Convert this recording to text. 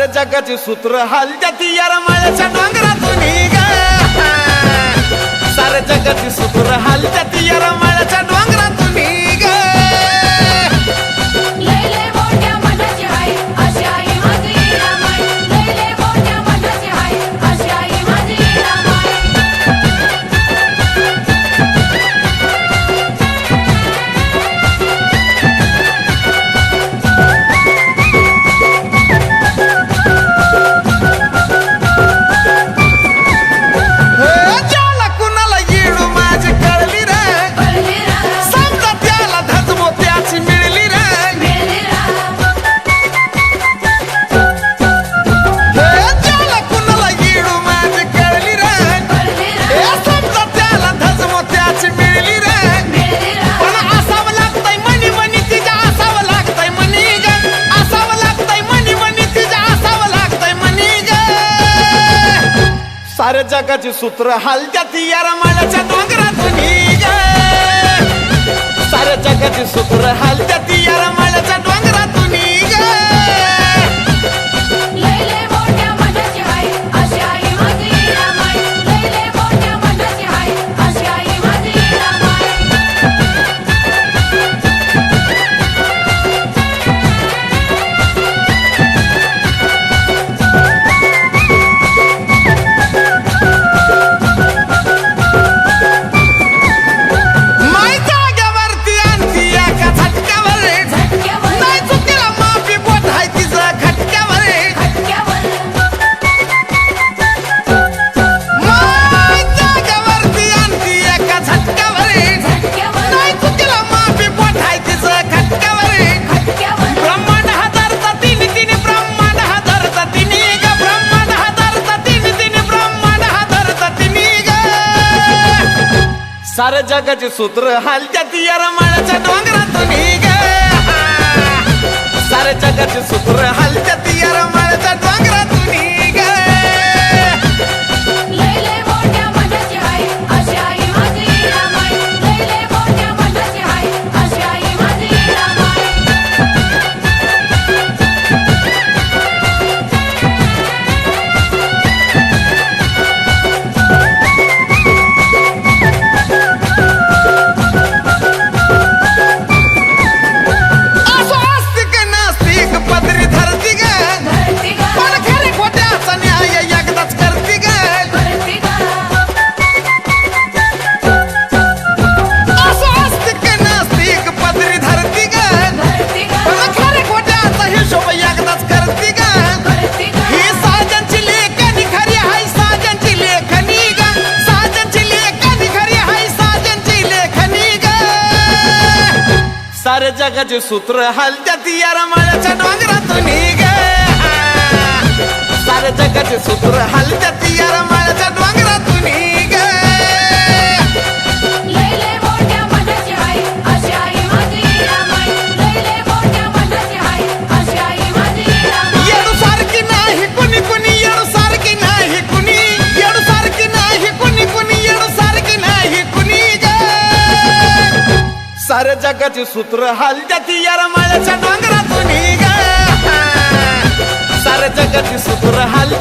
सारे जगाचे सूत्र हलत्यात यार माळ्याच्या डोंगरातून ग सारे जगाचे सूत्र हलत्यात यार माळ्याच्या डोंगरातून ग लैले मोठ्या मनाची हाय अशी आई माझी रामाई लैले मोठ्या मनाची हाय अशी आई माझी रामाई सारे जगाचे सूत्र हलत्यात यार माळ्याच्या डोंगरातून ग सारे जगाचे सूत्र हलत्यात यार माळ्याच्या डोंगरातून ग लैले मोठ्या मनाची हाय अशी आई माझी रामाई लैले मोठ्या मनाची हाय अशी आई माझी रामाई सारे जगाचे सूत्र हलत्यात यार माळ्याच्या डोंगरातून ग सारे जगाचे सूत्र हलत्यात यार माळ्याच्या डोंगरातून ग लैले मोठ्या मनाची हाय अशी आई माझी रामाई लैले मोठ्या मनाची हाय अशी आई माझी रामाई सारे जगाचे सूत्र हलत्यात यार माळ्याच्या डोंगरातून ग सारे जगाचे सूत्र हलत्यात यार माळ्याच्या डोंगरातून ग लैले मोठ्या मनाची हाय अशी आई माझी रामाई लैले मोठ्या मनाची हाय अशी आई माझी रामाई येडू सारखी नाही कुणी कुणी येडू सारखी नाही कुणी येडू सारखी नाही कुणी कुणी येडू सारखी नाही कुणी ग सारे जगाचे सूत्र हलत्यात यार माळ्याच्या डोंगरातून ग सारे जगाचे सूत्र हलत्यात